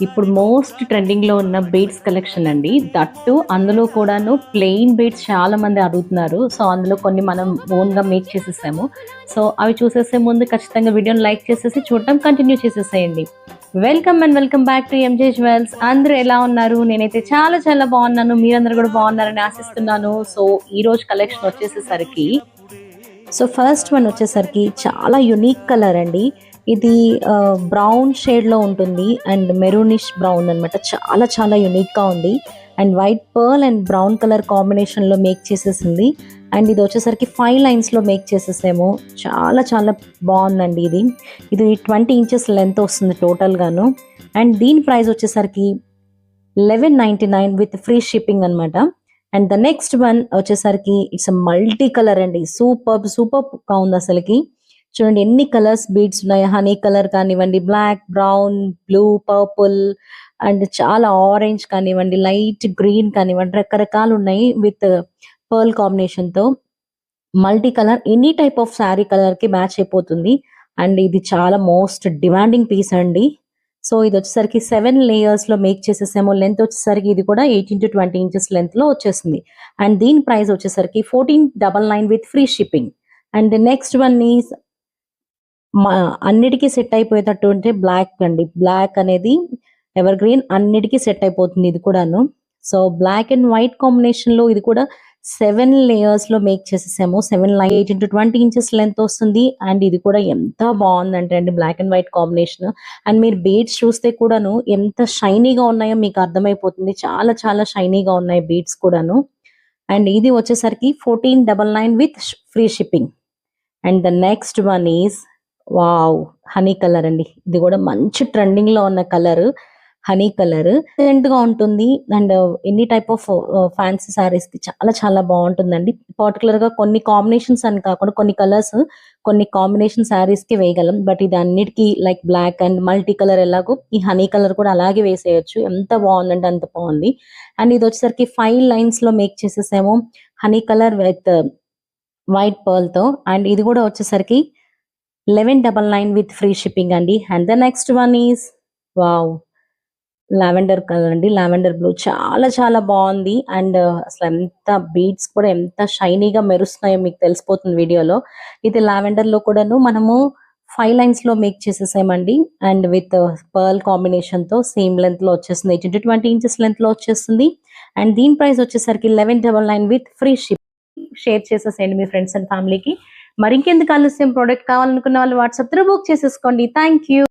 ఇప్పుడు most trending లో ఉన్న బీడ్స్ కలెక్షన్ అండి. దట్టు అందులో కూడాను ప్లెయిన్ బీడ్స్ చాలా మంది అడుగుతున్నారు. సో అందులో కొన్ని మనం ఓన్ గా మేక్ చేసేసాము. సో అవి చూసేసే ముందు ఖచ్చితంగా వీడియోని లైక్ చేసేసి చూడటం కంటిన్యూ చేసేసేయండి. Welcome back to M J jewels. అందరూ ఎలా ఉన్నారు? నేనైతే చాలా చాలా బాగున్నాను. మీరందరూ కూడా బాగున్నారని ఆశిస్తున్నాను. సో ఈ రోజు కలెక్షన్ వచ్చేసేసరికి ఫస్ట్ వన్ వచ్చేసరికి చాలా యునిక్ కలర్ అండి. ఇది బ్రౌన్ షేడ్లో ఉంటుంది అండ్ మెరూనిష్ బ్రౌన్ అనమాట. చాలా చాలా యునిక్గా ఉంది and white pearl and brown colour కాంబినేషన్లో మేక్ చేసేసింది. అండ్ ఇది వచ్చేసరికి 5 లైన్స్లో మేక్ చేసేసాము. చాలా చాలా బాగుందండి. ఇది 20 ఇంచెస్ లెంత్ వస్తుంది టోటల్గాను. అండ్ దీని ప్రైస్ వచ్చేసరికి 1199 విత్ ఫ్రీ షిప్పింగ్ అనమాట. అండ్ ద నెక్స్ట్ వన్ వచ్చేసరికి ఇట్స్ మల్టీ కలర్ అండి. సూపర్గా ఉంది అసలుకి. చూడండి ఎన్ని కలర్స్ బీడ్స్ ఉన్నాయి. హనీ కలర్ కానివ్వండి, black, brown, blue, purple and చాలా ఆరెంజ్ కానివ్వండి, లైట్ గ్రీన్ కానివ్వండి, రకరకాలు ఉన్నాయి విత్ పర్ల్ కాంబినేషన్తో. Multi colour any type of sari కలర్కి మ్యాచ్ అయిపోతుంది. అండ్ ఇది చాలా మోస్ట్ డిమాండింగ్ పీస్ అండి. సో ఇది వచ్చేసరికి 7 లేయర్స్లో మేక్ చేసేసాము. లెంత్ వచ్చేసరికి ఇది కూడా 18 to 20 ఇంచెస్ లెంత్లో వచ్చేసింది. అండ్ దీని ప్రైస్ వచ్చేసరికి 1499 with free shipping. And next one is అన్నిటికీ సెట్ అయిపోయేటట్టు ఉంటే బ్లాక్ అండి. బ్లాక్ అనేది ఎవర్ గ్రీన్, అన్నిటికీ సెట్ అయిపోతుంది ఇది కూడాను. సో బ్లాక్ అండ్ వైట్ కాంబినేషన్లో ఇది కూడా 7 లేయర్స్లో మేక్ చేసేసాము. 18 to 20 ఇంచెస్ లెంత్ వస్తుంది. అండ్ ఇది కూడా ఎంత బాగుందంటే అండి black and white combination. And మీరు బీడ్స్ చూస్తే కూడాను ఎంత షైనీగా ఉన్నాయో మీకు అర్థమైపోతుంది. చాలా చాలా షైనీగా ఉన్నాయి బీడ్స్ కూడాను. అండ్ ఇది వచ్చేసరికి 1499 with free shipping. And the next one is wow, honey colour అండి. ఇది కూడా మంచి ట్రెండింగ్ లో ఉన్న కలర్, హనీ కలర్. గా ఉంటుంది and any type of fancy saris కి చాలా చాలా బాగుంటుందండి. పర్టికులర్ గా కొన్ని కాంబినేషన్స్ అని కాకుండా కొన్ని కలర్స్ కొన్ని కాంబినేషన్ సారీస్ కి వేయగలం. బట్ ఇది అన్నిటికీ like black and multi colour ఎలాగో ఈ హనీ కలర్ కూడా అలాగే వేసేయచ్చు. ఎంత బాగుందంటే అంత బాగుంది. అండ్ ఇది వచ్చేసరికి 5 లైన్స్ లో మేక్ చేసేసాము. Honey colour with white pearl తో. అండ్ ఇది కూడా వచ్చేసరికి 1199 విత్ ఫ్రీ షిప్పింగ్ అండి. And the next one is wow, lavender colour అండి. లావెండర్ బ్లూ చాలా చాలా బాగుంది. అండ్ అసలు ఎంత బీడ్స్ కూడా ఎంత షైనీగా మెరుస్తున్నాయో మీకు తెలిసిపోతుంది వీడియోలో. ఇది లావెండర్ లో కూడాను మనము 5 లైన్స్ లో మేక్ చేసేసామండి. అండ్ విత్ పర్ల్ కాంబినేషన్ తో సేమ్ లెంత్ లో వచ్చేస్తుంది. 18 to 20 ఇంచెస్ లెంత్ లో వచ్చేస్తుంది. అండ్ దీని ప్రైస్ వచ్చేసరికి 1199 విత్ ఫ్రీ షిప్. షేర్ చేసేసేయండి మీ ఫ్రెండ్స్ అండ్ ఫ్యామిలీకి. మరి ఇంకెందుకు ఆలస్యం, ప్రోడక్ట్ కావాలనుకున్న వాళ్ళు వాట్సాప్ త్రూ బుక్ చేసేసుకోండి. Thank you.